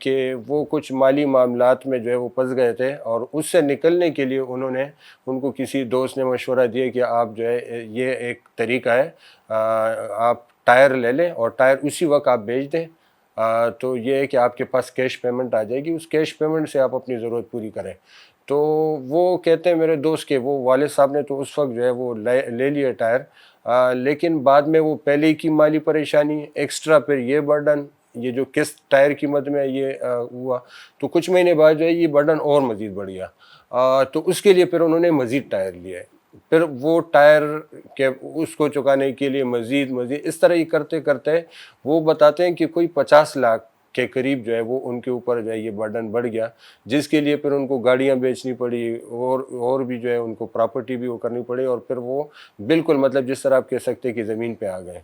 کہ وہ کچھ مالی معاملات میں جو ہے وہ پھنس گئے تھے، اور اس سے نکلنے کے لیے ان کو کسی دوست نے مشورہ دیا کہ آپ جو ہے یہ ایک طریقہ ہے، آپ ٹائر لے لیں اور ٹائر اسی وقت آپ بیچ دیں، تو یہ ہے کہ آپ کے پاس کیش پیمنٹ آ جائے گی، اس کیش پیمنٹ سے آپ اپنی ضرورت پوری کریں۔ تو وہ کہتے ہیں میرے دوست کے وہ والد صاحب نے تو اس وقت جو ہے وہ لے لیے ٹائر، لیکن بعد میں وہ پہلے کی مالی پریشانی ایکسٹرا پھر یہ برڈن، یہ جو قسط ٹائر کی مد میں یہ ہوا، تو کچھ مہینے بعد جو ہے یہ برڈن اور مزید بڑھ گیا، تو اس کے لیے پھر انہوں نے مزید ٹائر لیے، پھر وہ ٹائر کے اس کو چکانے کے لیے مزید اس طرح ہی کرتے کرتے وہ بتاتے ہیں کہ کوئی 50 لاکھ کے قریب جو ہے وہ ان کے اوپر جو ہے یہ برڈن بڑھ گیا، جس کے لیے پھر ان کو گاڑیاں بیچنی پڑی، اور بھی جو ہے ان کو پراپرٹی بھی وہ کرنی پڑی، اور پھر وہ بالکل مطلب جس طرح آپ کہہ سکتے ہیں کہ زمین پہ آ گئے۔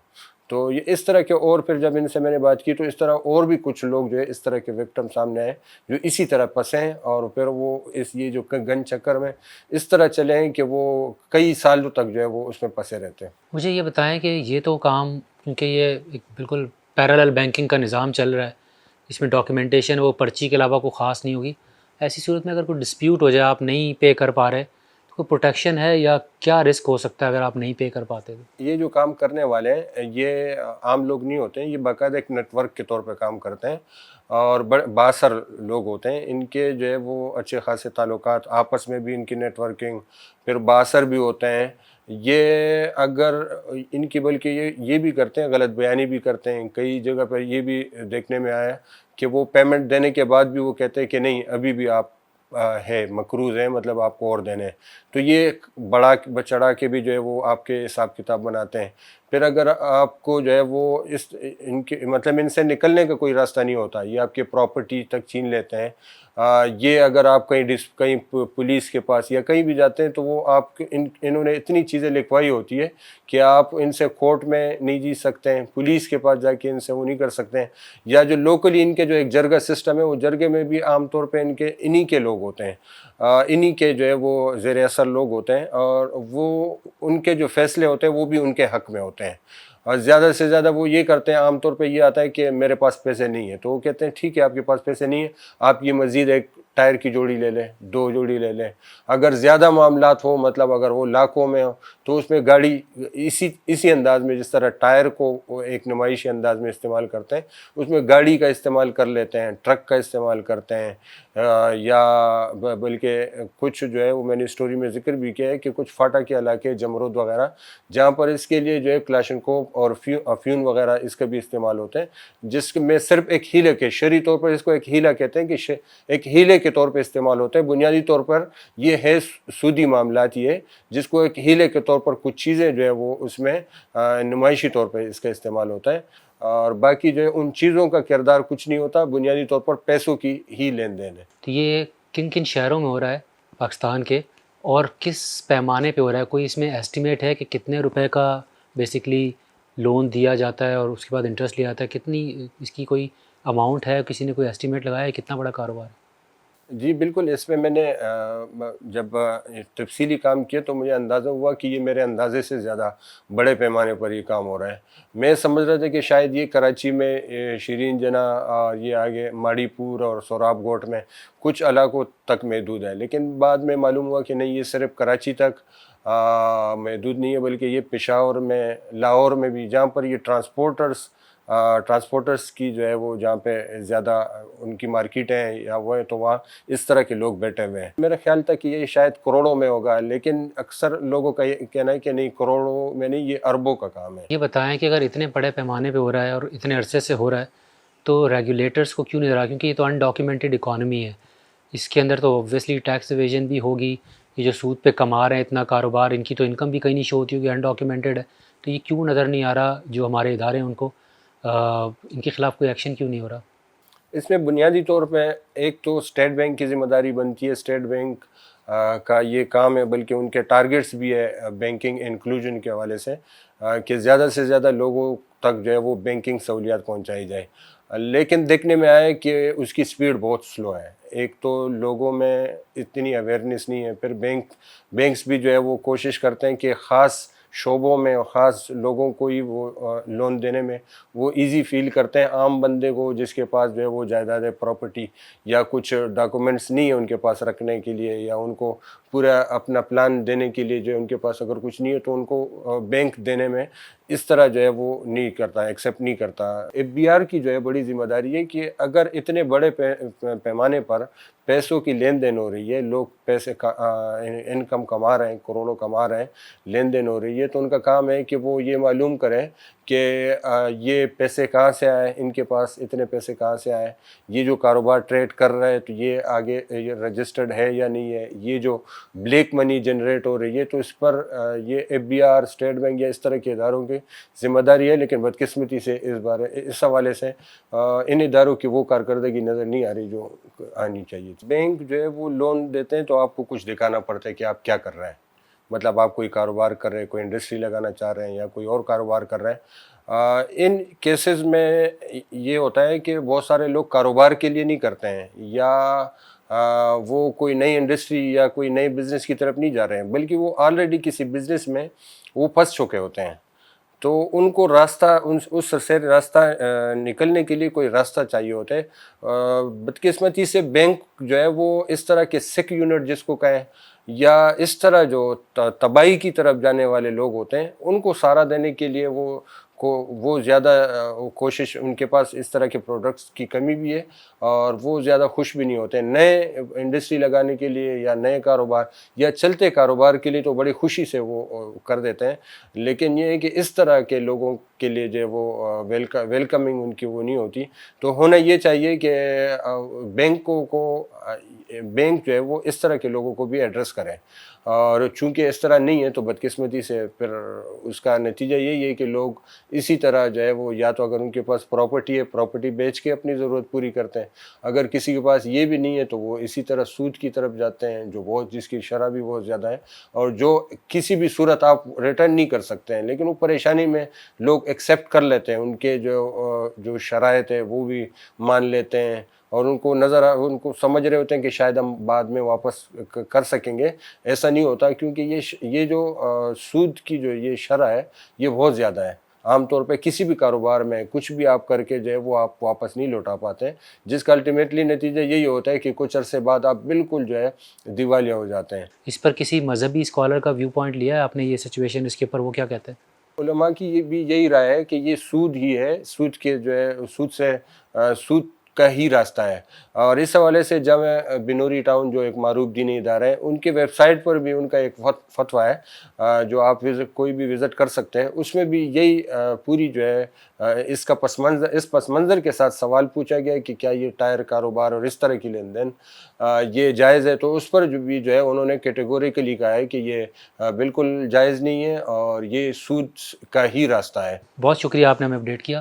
تو یہ اس طرح کے، اور پھر جب ان سے میں نے بات کی تو اس طرح اور بھی کچھ لوگ جو ہے اس طرح کے وکٹم سامنے آئے جو اسی طرح پھنسے ہیں، اور پھر وہ یہ جو گن چکر میں اس طرح چلے ہیں کہ وہ کئی سالوں تک جو ہے وہ اس میں پھنسے رہتے ہیں۔ مجھے یہ بتائیں کہ یہ تو کام، کیونکہ یہ ایک بالکل پیرالل بینکنگ کا نظام چل رہا ہے، اس میں ڈاکیومنٹیشن وہ پرچی کے علاوہ کوئی خاص نہیں ہوگی، ایسی صورت میں اگر کوئی ڈسپیوٹ ہو جائے، آپ نہیں پے کر پا رہے، تو کوئی پروٹیکشن ہے یا کیا رسک ہو سکتا ہے اگر آپ نہیں پے کر پاتے تو؟ یہ جو کام کرنے والے ہیں یہ عام لوگ نہیں ہوتے ہیں، یہ باقاعدہ ایک نیٹ ورک کے طور پہ کام کرتے ہیں، اور بااثر لوگ ہوتے ہیں، ان کے جو ہے وہ اچھے خاصے تعلقات، آپس میں بھی ان کی نیٹ ورکنگ، پھر بااثر بھی ہوتے ہیں۔ یہ اگر ان کی، بلکہ یہ بھی کرتے ہیں، غلط بیانی بھی کرتے ہیں، کئی جگہ پر یہ بھی دیکھنے میں آیا کہ وہ پیمنٹ دینے کے بعد بھی وہ کہتے ہیں کہ نہیں ابھی بھی آپ ہے مقروض ہیں، مطلب آپ کو اور دینے ہیں، تو یہ بڑا چڑھا کے بھی جو ہے وہ آپ کے حساب کتاب بناتے ہیں۔ پھر اگر آپ کو جو ہے وہ ان کے مطلب ان سے نکلنے کا کوئی راستہ نہیں ہوتا، یہ آپ کے پراپرٹی تک چھین لیتے ہیں، یہ اگر آپ کہیں پولیس کے پاس یا کہیں بھی جاتے ہیں تو وہ آپ انہوں نے اتنی چیزیں لکھوائی ہوتی ہے کہ آپ ان سے کورٹ میں نہیں جیت سکتے ہیں، پولیس کے پاس جا کے ان سے وہ نہیں کر سکتے ہیں، یا جو لوکلی ان کے جو ایک جرگہ سسٹم ہے، وہ جرگے میں بھی عام طور پہ انہی کے لوگ ہوتے ہیں، انہی کے جو ہے وہ زیر اثر لوگ ہوتے ہیں، اور وہ ان کے جو فیصلے ہوتے ہیں وہ بھی ان کے حق میں ہوتے ہیں، اور زیادہ سے زیادہ وہ یہ کرتے ہیں، عام طور پہ یہ آتا ہے کہ میرے پاس پیسے نہیں ہیں، تو وہ کہتے ہیں ٹھیک ہے آپ کے پاس پیسے نہیں ہیں، آپ یہ مزید ایک ٹائر کی جوڑی لے لیں، 2 جوڑی لے لیں، اگر زیادہ معاملات ہو، مطلب اگر وہ لاکھوں میں ہو تو اس میں گاڑی اسی انداز میں، جس طرح ٹائر کو وہ ایک نمائشی انداز میں استعمال کرتے ہیں، اس میں گاڑی کا استعمال کر لیتے ہیں، ٹرک کا استعمال کرتے ہیں، یا بلکہ کچھ جو ہے وہ میں نے سٹوری میں ذکر بھی کیا ہے کہ کچھ فاٹا کے علاقے، جمرود وغیرہ، جہاں پر اس کے لیے جو ہے کلاشنکوف اور افیون وغیرہ اس کا بھی استعمال ہوتے ہیں، جس میں صرف ایک ہیلے کے شرعی طور پر اس کو ایک ہیلا کہتے ہیں کہ ایک ہیلے کے طور پہ استعمال ہوتے ہیں، بنیادی طور پر یہ ہے سودی معاملات، یہ جس کو ایک ہیلے کے طور پر کچھ چیزیں جو ہے وہ اس میں نمائشی طور پہ اس کا استعمال ہوتا ہے، اور باقی جو ہے ان چیزوں کا کردار کچھ نہیں ہوتا، بنیادی طور پر پیسوں کی ہی لین دین ہے۔ تو یہ کن کن شہروں میں ہو رہا ہے پاکستان کے، اور کس پیمانے پہ ہو رہا ہے؟ کوئی اس میں ایسٹیمیٹ ہے کہ کتنے روپے کا بیسکلی لون دیا جاتا ہے اور اس کے بعد انٹرسٹ لیا جاتا ہے؟ کتنی اس کی کوئی اماؤنٹ ہے؟ کسی نے کوئی ایسٹیمیٹ لگایا ہے کتنا بڑا کاروبار ہے؟ جی بالکل، اس میں نے جب تفصیلی کام کیا تو مجھے اندازہ ہوا کہ یہ میرے اندازے سے زیادہ بڑے پیمانے پر یہ کام ہو رہا ہے۔ میں سمجھ رہا تھا کہ شاید یہ کراچی میں شیرین جناح، یہ آگے ماڑی پور اور سوراب گوٹ میں کچھ علاقوں تک محدود ہے، لیکن بعد میں معلوم ہوا کہ نہیں، یہ صرف کراچی تک محدود نہیں ہے، بلکہ یہ پشاور میں، لاہور میں بھی، جہاں پر یہ ٹرانسپورٹرز کی جو ہے وہ جہاں پہ زیادہ ان کی مارکیٹ ہے یا وہ ہے، تو وہاں اس طرح کے لوگ بیٹھے ہوئے ہیں۔ میرا خیال تھا کہ یہ شاید کروڑوں میں ہوگا، لیکن اکثر لوگوں کا یہ کہنا ہے کہ نہیں، کروڑوں میں نہیں، یہ اربوں کا کام ہے۔ یہ بتائیں کہ اگر اتنے بڑے پیمانے پہ ہو رہا ہے اور اتنے عرصے سے ہو رہا ہے تو ریگولیٹرز کو کیوں نہیں رہا؟ کیونکہ یہ تو انڈاکیومنٹڈ اکانومی ہے، اس کے اندر تو اوبویسلی ٹیکس ایویژن بھی ہوگی، یہ جو سود پہ کما رہے ہیں اتنا کاروبار، ان کی تو انکم بھی کہیں نہیں شو ہوتی ہوگی، انڈاکیومنٹڈ ہے، تو یہ کیوں نظر نہیں آ رہا جو ہمارے ادارے ہیں ان کو، ان کے خلاف کوئی ایکشن کیوں نہیں ہو رہا؟ اس میں بنیادی طور پہ ایک تو اسٹیٹ بینک کی ذمہ داری بنتی ہے، اسٹیٹ بینک کا یہ کام ہے، بلکہ ان کے ٹارگیٹس بھی ہے بینکنگ انکلوژن کے حوالے سے زیادہ لوگوں تک جو ہے وہ بینکنگ سہولیات پہنچائی جائے، لیکن دیکھنے میں آیا کہ اس کی سپیڈ بہت سلو ہے۔ ایک تو لوگوں میں اتنی اویئرنیس نہیں ہے، پھر بینکس بھی جو ہے وہ کوشش کرتے ہیں کہ خاص شعبوں میں اور خاص لوگوں کو ہی وہ لون دینے میں وہ ایزی فیل کرتے ہیں. عام بندے کو جس کے پاس جو ہے وہ جائیداد پراپرٹی یا کچھ ڈاکومنٹس نہیں ہیں ان کے پاس رکھنے کے لیے, یا ان کو پورا اپنا پلان دینے کے لیے جو ہے ان کے پاس اگر کچھ نہیں ہے تو ان کو بینک دینے میں اس طرح جو ہے وہ نہیں کرتا, ایکسیپٹ نہیں کرتا. ایف بی آر کی جو ہے بڑی ذمہ داری ہے کہ اگر اتنے بڑے پیمانے پر پیسوں کی لین دین ہو رہی ہے, لوگ پیسے انکم کما رہے ہیں, کروڑوں کما رہے ہیں, لین دین ہو رہی ہے, تو ان کا کام ہے کہ وہ یہ معلوم کریں کہ یہ پیسے کہاں سے آئے, ان کے پاس اتنے پیسے کہاں سے آئے, یہ جو کاروبار ٹریڈ کر رہا ہے تو یہ آگے یہ رجسٹرڈ ہے یا نہیں ہے, یہ جو بلیک منی جنریٹ ہو رہی ہے تو اس پر یہ F B R, state bank یا اس طرح کے اداروں کی ذمہ داری ہے. لیکن بدقسمتی سے اس حوالے سے ان اداروں کی وہ کارکردگی نظر نہیں آ رہی جو آنی چاہیے. بینک جو ہے وہ لون دیتے ہیں تو آپ کو کچھ دکھانا پڑتا ہے کہ آپ کیا کر رہے ہیں, مطلب آپ کوئی کاروبار کر رہے ہیں, کوئی انڈسٹری لگانا چاہ رہے ہیں یا کوئی اور کاروبار کر رہے ہیں. ان کیسز میں یہ ہوتا ہے کہ بہت سارے لوگ کاروبار کے لیے نہیں کرتے ہیں, یا وہ کوئی نئی انڈسٹری یا کوئی نئے بزنس کی طرف نہیں جا رہے ہیں, بلکہ وہ آلریڈی کسی بزنس میں وہ پھنس چکے ہوتے ہیں. تو ان کو راستہ اس سے راستہ نکلنے کے لیے کوئی راستہ چاہیے ہوتا ہے. بدقسمتی سے بینک جو ہے وہ اس طرح کے سک یونٹ جس کو کہیں, یا اس طرح جو تباہی کی طرف جانے والے لوگ ہوتے ہیں, ان کو سہارا دینے کے لیے وہ زیادہ کوشش, ان کے پاس اس طرح کے پروڈکٹس کی کمی بھی ہے اور وہ زیادہ خوش بھی نہیں ہوتے. نئے انڈسٹری لگانے کے لیے یا نئے کاروبار یا چلتے کاروبار کے لیے تو بڑی خوشی سے وہ کر دیتے ہیں, لیکن یہ ہے کہ اس طرح کے لوگوں کے لیے جو وہ ویلکمنگ ان کی وہ نہیں ہوتی. تو ہونا یہ چاہیے کہ بینکوں کو بینک جو ہے وہ اس طرح کے لوگوں کو بھی ایڈریس کریں, اور چونکہ اس طرح نہیں ہے تو بدقسمتی سے پھر اس کا نتیجہ یہی ہے کہ لوگ اسی طرح جو ہے وہ یا تو اگر ان کے پاس پراپرٹی ہے پراپرٹی بیچ کے اپنی ضرورت پوری کرتے ہیں, اگر کسی کے پاس یہ بھی نہیں ہے تو وہ اسی طرح سود کی طرف جاتے ہیں جو جس کی شرح بھی بہت زیادہ ہے, اور جو کسی بھی صورت آپ ریٹرن نہیں کر سکتے ہیں, لیکن وہ پریشانی میں لوگ ایکسیپٹ کر لیتے ہیں, ان کے جو شرائط ہے وہ بھی مان لیتے ہیں, اور ان کو سمجھ رہے ہوتے ہیں کہ شاید ہم بعد میں واپس کر سکیں گے. ایسا نہیں ہوتا, کیونکہ یہ جو سود کی جو یہ شرح ہے یہ بہت زیادہ ہے. عام طور پہ کسی بھی کاروبار میں کچھ بھی آپ کر کے جو ہے وہ آپ واپس نہیں لوٹا پاتے ہیں, جس کا الٹیمیٹلی نتیجہ یہی ہوتا ہے کہ کچھ عرصے بعد آپ بالکل جو ہے دیوالیہ ہو جاتے ہیں. اس پر کسی مذہبی اسکالر کا ویو پوائنٹ لیا ہے آپ نے, یہ سچویشن اس کے اوپر وہ کیا کہتے ہیں؟ علماء کی یہ بھی یہی رائے ہے کہ یہ سود ہی ہے, سود کے جو ہے سود کا ہی راستہ ہے. اور اس حوالے سے جامعہ بنوری ٹاؤن جو ایک معروف دینی ادارہ ہے, ان کے ویب سائٹ پر بھی ان کا ایک فتویٰ ہے جو آپ کوئی بھی وزٹ کر سکتے ہیں. اس میں بھی یہی پوری جو ہے اس پس منظر کے ساتھ سوال پوچھا گیا کہ کیا یہ ٹائر کاروبار اور اس طرح کی لین دین یہ جائز ہے, تو اس پر جو ہے انہوں نے کیٹیگوریکلی کہا ہے کہ یہ بالکل جائز نہیں ہے اور یہ سود کا ہی راستہ ہے. بہت شکریہ, آپ نے ہمیں اپڈیٹ کیا.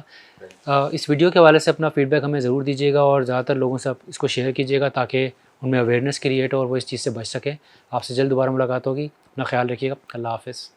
اس ویڈیو کے حوالے سے اپنا فیڈ بیک ہمیں ضرور دیجیے گا, اور زیادہ تر لوگوں سے اس کو شیئر کیجیے گا تاکہ ان میں اویئرنیس کریٹ ہو اور وہ اس چیز سے بچ سکیں. آپ سے جلد دوبارہ ملاقات ہوگی, اپنا خیال رکھیے گا. اللہ حافظ.